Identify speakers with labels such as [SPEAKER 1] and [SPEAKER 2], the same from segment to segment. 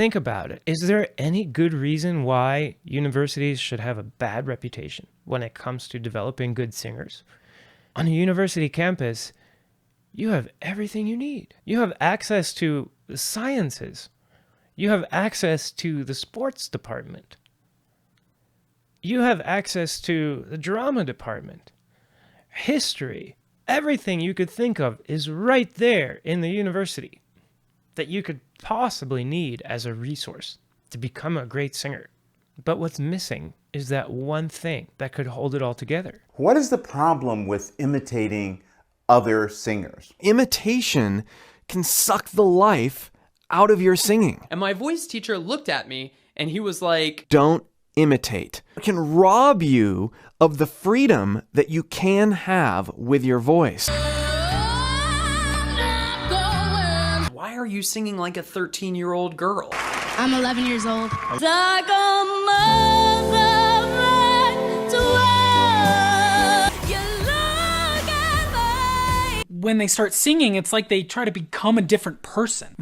[SPEAKER 1] Think about it. Is there any good reason why universities should have a bad reputation when it comes to developing good singers? On a university campus, you have everything you need. You have access to the sciences. You have access to the sports department. You have access to the drama department. History. Everything you could think of is right there in the university that you could possibly need as a resource to become a great singer. But what's missing is that one thing that could hold it all together.
[SPEAKER 2] What is the problem with imitating other singers?
[SPEAKER 3] Imitation can suck the life out of your singing.
[SPEAKER 4] And my voice teacher looked at me and he was like,
[SPEAKER 3] Don't imitate. It can rob you of the freedom that you can have with your voice.
[SPEAKER 4] why are you singing like a 13-year-old girl?
[SPEAKER 5] I'm 11 years old.
[SPEAKER 6] When they start singing, it's like they try to become a different person.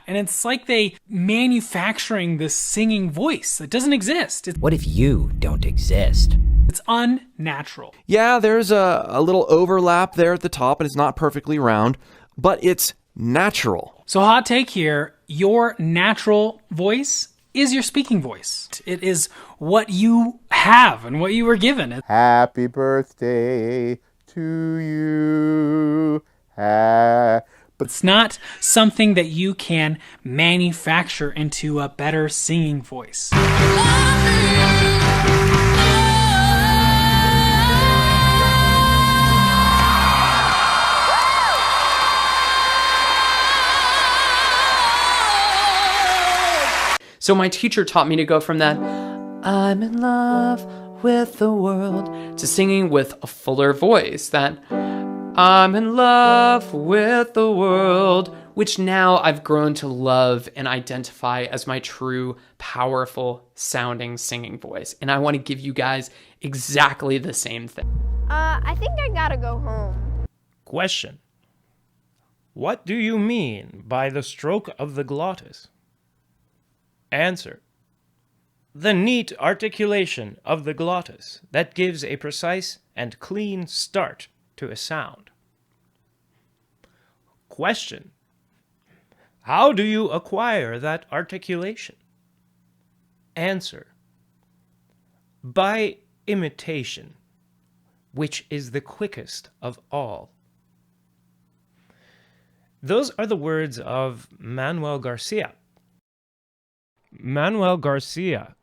[SPEAKER 6] And it's like they manufacturing this singing voice that doesn't exist.
[SPEAKER 7] What if you don't exist?
[SPEAKER 6] It's unnatural.
[SPEAKER 3] Yeah, there's a little overlap there at the top, and it's not perfectly round, but it's natural.
[SPEAKER 6] So hot take here, your natural voice is your speaking voice. It is what you have and what you were given.
[SPEAKER 2] Happy birthday to you.
[SPEAKER 6] It's not something that you can manufacture into a better singing voice.
[SPEAKER 4] So my teacher taught me to go from that, I'm in love with the world, to singing with a fuller voice, that I'm in love with the world, which now I've grown to love and identify as my true, powerful sounding singing voice. And I want to give you guys exactly the same thing.
[SPEAKER 5] I think I gotta go home.
[SPEAKER 1] Question. What do you mean by the stroke of the glottis? Answer. The neat articulation of the glottis that gives a precise and clean start to a sound. Question. How do you acquire that articulation? Answer. By imitation, which is the quickest of all. Those are the words of Manuel Garcia. Manuel Garcia,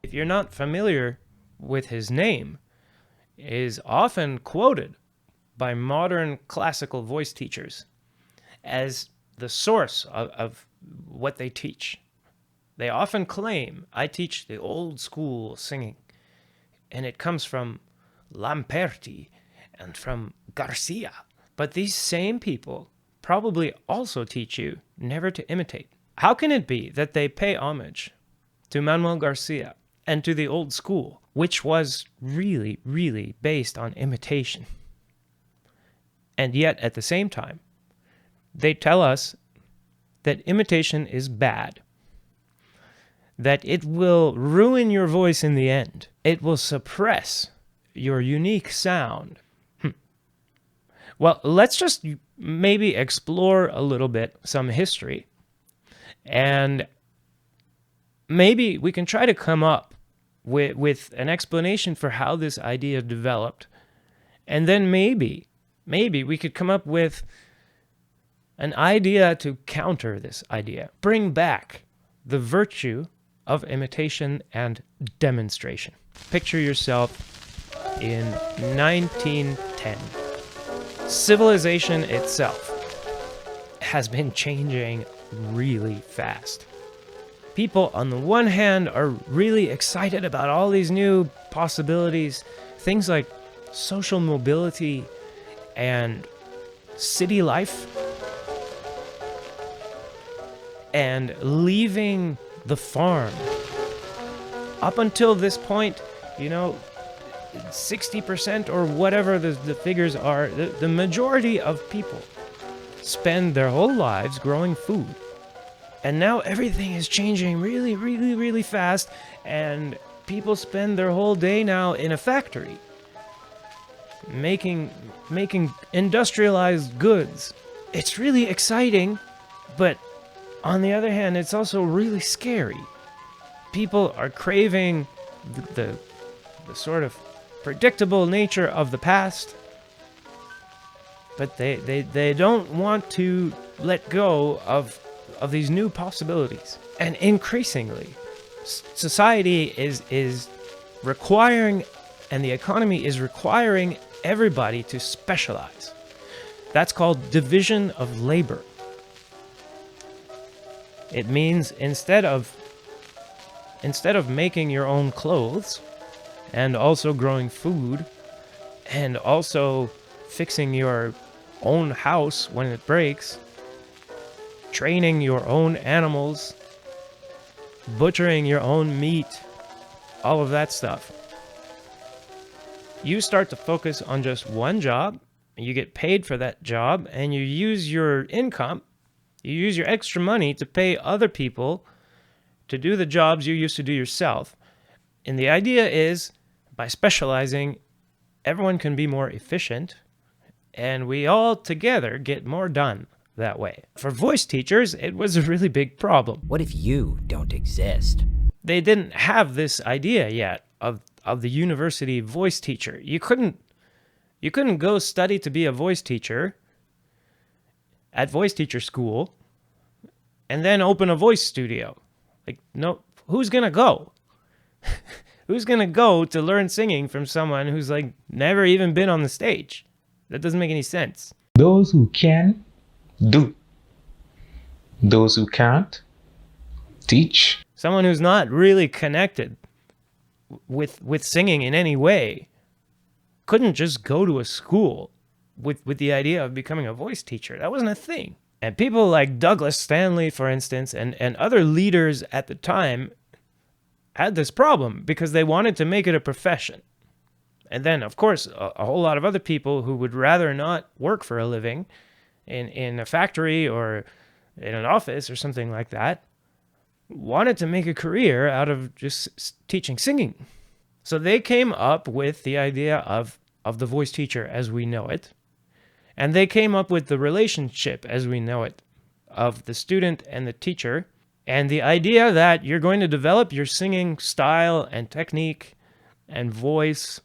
[SPEAKER 1] if you're not familiar with his name, is often quoted by modern classical voice teachers as the source of what they teach. They often claim, I teach the old school singing, and it comes from Lamperti and from Garcia. But these same people probably also teach you never to imitate. How can it be that they pay homage to Manuel Garcia and to the old school, which was really, really based on imitation? And yet, at the same time, they tell us that imitation is bad, that it will ruin your voice in the end. It will suppress your unique sound. Well, let's just maybe explore a little bit some history, and maybe we can try to come up with an explanation for how this idea developed, and then maybe we could come up with an idea to counter this idea. Bring back the virtue of imitation and demonstration. Picture yourself in 1910. Civilization itself has been changing really fast. People, on the one hand, are really excited about all these new possibilities, things like social mobility and city life, and leaving the farm. Up until this point, 60% or whatever the figures are, the majority of people spend their whole lives growing food. And now everything is changing really, really, really fast, and people spend their whole day now in a factory making industrialized goods. It's really exciting, but on the other hand, it's also really scary. People are craving the sort of predictable nature of the past, but they don't want to let go of these new possibilities. And increasingly, society is requiring, and the economy is requiring everybody to specialize. That's called division of labor. It means instead of making your own clothes, and also growing food, and also fixing your own house when it breaks, training your own animals, butchering your own meat, all of that stuff. You start to focus on just one job, and you get paid for that job, and you use your income, you use your extra money to pay other people to do the jobs you used to do yourself. And the idea is, by specializing, everyone can be more efficient, and we all together get more done that way. For voice teachers, it was a really big problem.
[SPEAKER 7] What if you don't exist?
[SPEAKER 1] They didn't have this idea yet of the university voice teacher. You couldn't go study to be a voice teacher at voice teacher school and then open a voice studio. Like, no, who's gonna go? Who's gonna go to learn singing from someone who's like never even been on the stage? That doesn't make any sense.
[SPEAKER 8] Those who can, do. Those who can't, teach.
[SPEAKER 1] Someone who's not really connected with singing in any way couldn't just go to a school with the idea of becoming a voice teacher. That wasn't a thing. And people like Douglas Stanley, for instance, and other leaders at the time had this problem because they wanted to make it a profession. And then, of course, a whole lot of other people who would rather not work for a living in a factory or in an office or something like that wanted to make a career out of just teaching singing. So they came up with the idea of the voice teacher as we know it. And they came up with the relationship as we know it of the student and the teacher. And the idea that you're going to develop your singing style and technique and voice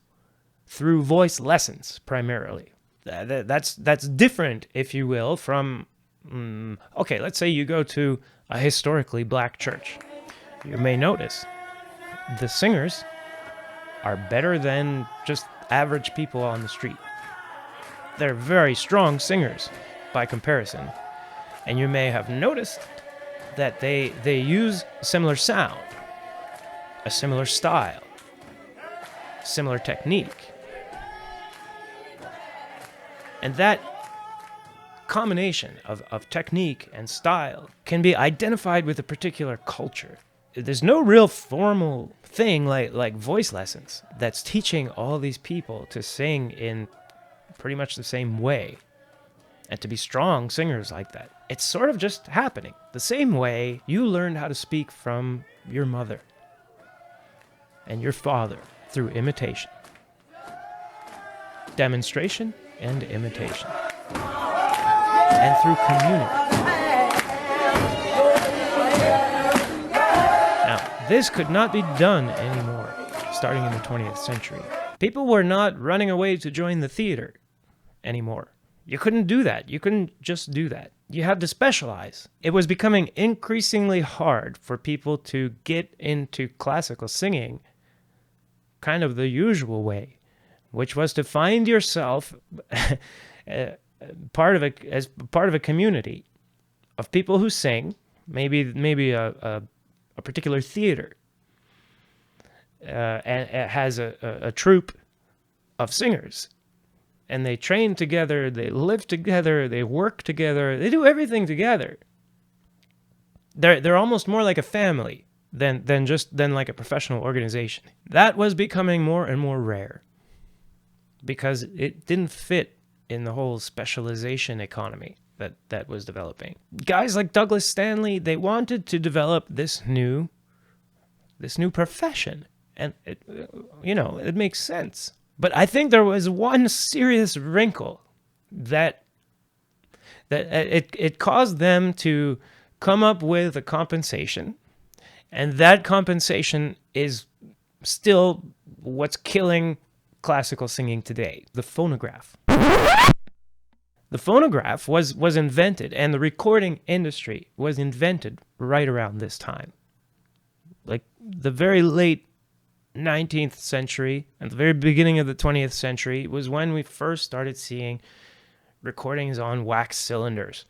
[SPEAKER 1] through voice lessons primarily. That's different, if you will, from, okay, let's say you go to a historically black church. You may notice the singers are better than just average people on the street. They're very strong singers by comparison. And you may have noticed that they use a similar sound, a similar style, similar technique. And that combination of technique and style can be identified with a particular culture. There's no real formal thing like voice lessons that's teaching all these people to sing in pretty much the same way and to be strong singers like that. It's sort of just happening the same way you learned how to speak from your mother and your father through imitation, demonstration and imitation, and through community. Now, this could not be done anymore starting in the 20th century. People were not running away to join the theater anymore. You couldn't do that. You couldn't just do that. You had to specialize. It was becoming increasingly hard for people to get into classical singing kind of the usual way, which was to find yourself as part of a community of people who sing, maybe a particular theater, and it has a troupe of singers. And they train together, they live together, they work together, they do everything together. They're almost more like a family than like a professional organization. That was becoming more and more rare because it didn't fit in the whole specialization economy that was developing. Guys like Douglas Stanley, they wanted to develop this new profession. And, it makes sense. But I think there was one serious wrinkle that it caused them to come up with a compensation. And that compensation is still what's killing classical singing today, the phonograph. The phonograph was invented, and the recording industry was invented right around this time. Like the very late 19th century and the very beginning of the 20th century was when we first started seeing recordings on wax cylinders.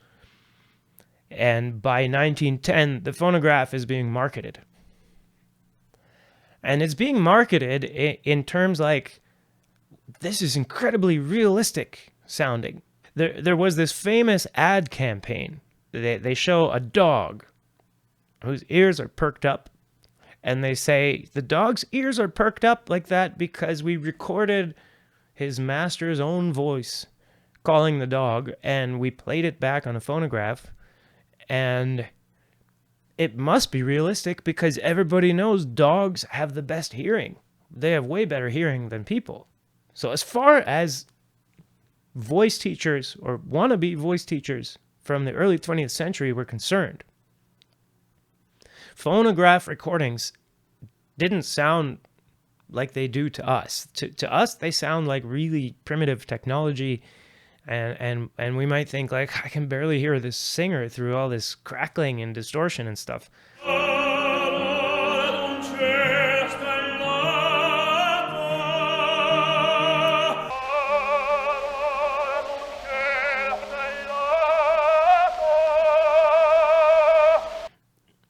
[SPEAKER 1] And by 1910, the phonograph is being marketed. And it's being marketed in terms like, this is incredibly realistic sounding. There was this famous ad campaign. They show a dog whose ears are perked up. And they say, the dog's ears are perked up like that because we recorded his master's own voice calling the dog, and we played it back on a phonograph. And it must be realistic because everybody knows dogs have the best hearing. They have way better hearing than people. So as far as voice teachers or wannabe voice teachers from the early 20th century were concerned, phonograph recordings didn't sound like they do to us. To us, they sound like really primitive technology, and we might think like, I can barely hear this singer through all this crackling and distortion and stuff.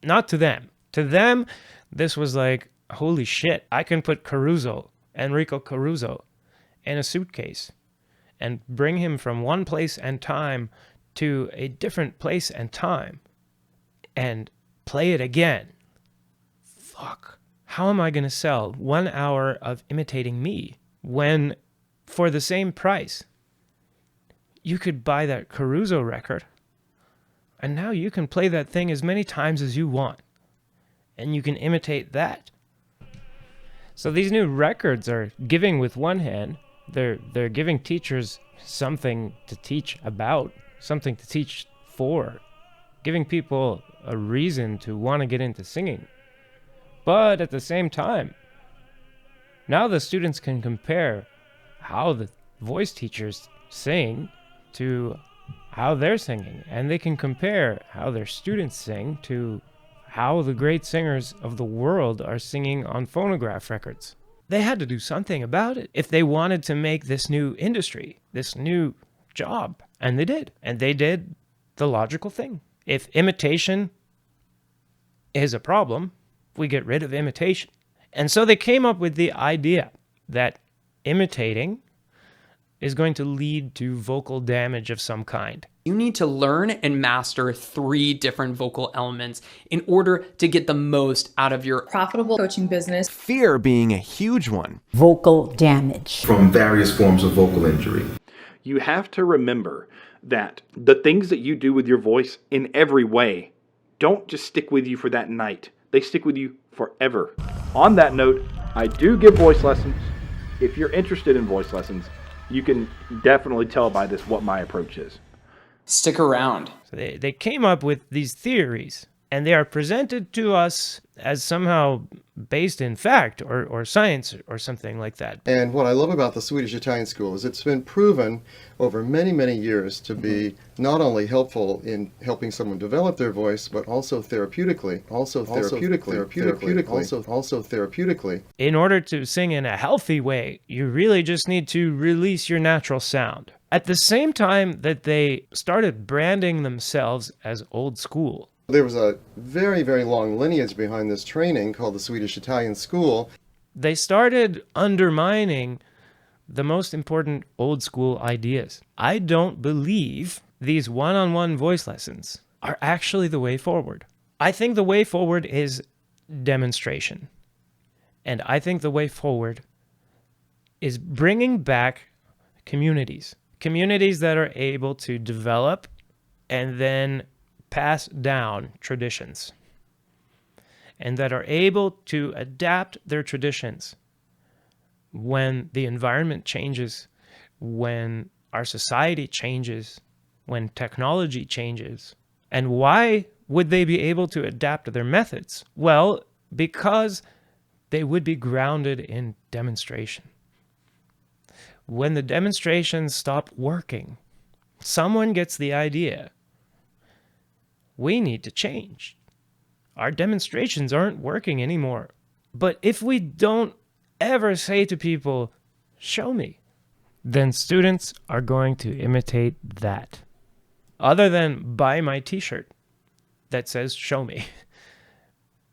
[SPEAKER 1] Not to them. To them, this was like, holy shit, I can put Enrico Caruso, in a suitcase and bring him from one place and time to a different place and time and play it again. Fuck. How am I going to sell 1 hour of imitating me when, for the same price, you could buy that Caruso record? And now you can play that thing as many times as you want. And you can imitate that. So these new records are giving with one hand. They're giving teachers something to teach about, something to teach for, giving people a reason to want to get into singing. But at the same time, now the students can compare how the voice teachers sing to how they're singing, and they can compare how their students sing to how the great singers of the world are singing on phonograph records. They had to do something about it if they wanted to make this new industry, this new job, and they did. And they did the logical thing. If imitation is a problem, we get rid of imitation. And so they came up with the idea that imitating is going to lead to vocal damage of some kind.
[SPEAKER 4] You need to learn and master 3 different vocal elements in order to get the most out of your
[SPEAKER 9] profitable coaching business.
[SPEAKER 3] Fear being a huge one.
[SPEAKER 7] Vocal damage.
[SPEAKER 10] From various forms of vocal injury.
[SPEAKER 11] You have to remember that the things that you do with your voice in every way don't just stick with you for that night. They stick with you forever. On that note, I do give voice lessons. If you're interested in voice lessons, you can definitely tell by this what my approach is.
[SPEAKER 4] Stick around.
[SPEAKER 1] So they came up with these theories, and they are presented to us as somehow based in fact or science or something like that.
[SPEAKER 12] And what I love about the Swedish Italian School is it's been proven over many, many years to be not only helpful in helping someone develop their voice, but also therapeutically.
[SPEAKER 1] In order to sing in a healthy way, you really just need to release your natural sound. At the same time that they started branding themselves as old school.
[SPEAKER 12] There was a very, very long lineage behind this training called the Swedish Italian School.
[SPEAKER 1] They started undermining the most important old school ideas. I don't believe these one-on-one voice lessons are actually the way forward. I think the way forward is demonstration. And I think the way forward is bringing back communities that are able to develop and then pass down traditions, and that are able to adapt their traditions when the environment changes, when our society changes, when technology changes. And why would they be able to adapt their methods? Well, because they would be grounded in demonstration. When the demonstrations stop working, someone gets the idea, we need to change. Our demonstrations aren't working anymore. But if we don't ever say to people, show me, then students are going to imitate that. Other than buy my t-shirt that says, show me.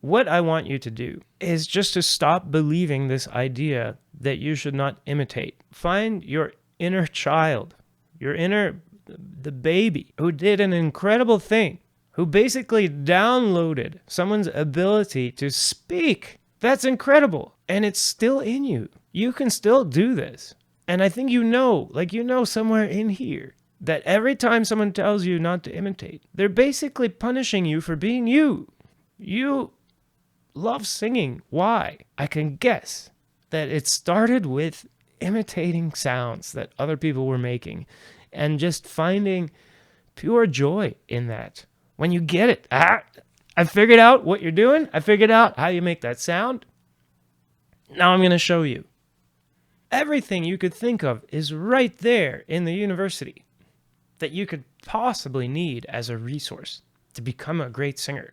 [SPEAKER 1] What I want you to do is just to stop believing this idea that you should not imitate. Find your inner child, the baby who did an incredible thing, who basically downloaded someone's ability to speak. That's incredible. And it's still in you. You can still do this. And I think you know somewhere in here that every time someone tells you not to imitate, they're basically punishing you for being you. You love singing. Why? I can guess that it started with imitating sounds that other people were making and just finding pure joy in that. When you get it, I figured out what you're doing. I figured out how you make that sound. Now I'm going to show you. Everything you could think of is right there in the university that you could possibly need as a resource to become a great singer.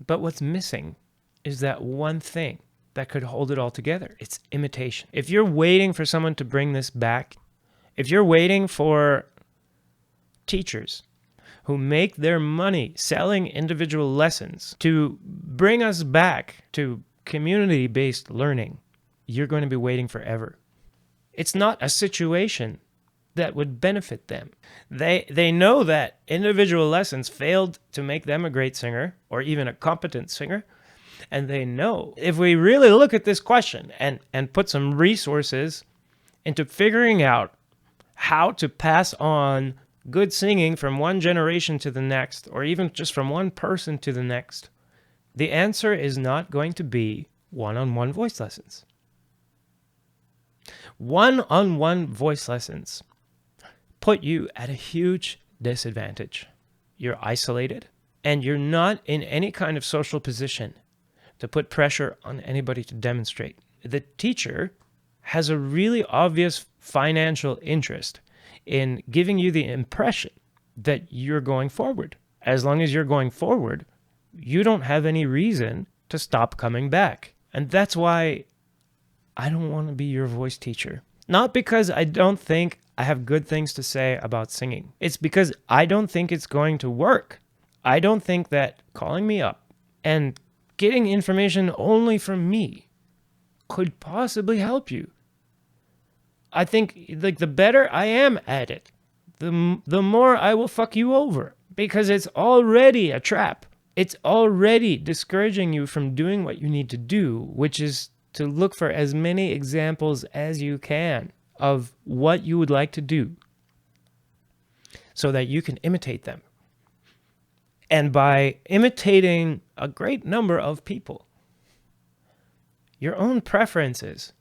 [SPEAKER 1] But what's missing is that one thing that could hold it all together. It's imitation. If you're waiting for someone to bring this back, if you're waiting for teachers who make their money selling individual lessons to bring us back to community-based learning, you're going to be waiting forever. It's not a situation that would benefit them. They know that individual lessons failed to make them a great singer or even a competent singer. And they know if we really look at this question and put some resources into figuring out how to pass on good singing from one generation to the next, or even just from one person to the next, the answer is not going to be one-on-one voice lessons. One-on-one voice lessons put you at a huge disadvantage. You're isolated, and you're not in any kind of social position to put pressure on anybody to demonstrate. The teacher has a really obvious financial interest in giving you the impression that you're going forward. As long as you're going forward, you don't have any reason to stop coming back. And that's why I don't want to be your voice teacher. Not because I don't think I have good things to say about singing. It's because I don't think it's going to work. I don't think that calling me up and getting information only from me could possibly help you. I think the better I am at it, the more I will fuck you over, because it's already a trap. It's already discouraging you from doing what you need to do, which is to look for as many examples as you can of what you would like to do so that you can imitate them. And by imitating a great number of people, your own preferences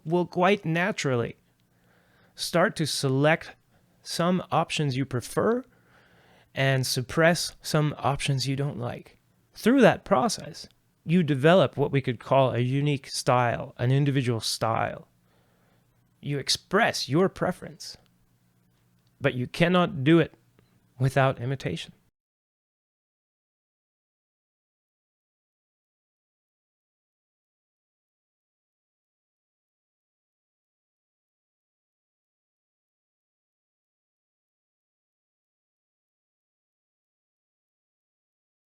[SPEAKER 1] will quite naturally start to select some options you prefer and suppress some options you don't like. Through that process, you develop what we could call a unique style, an individual style. You express your preference, but you cannot do it without imitation.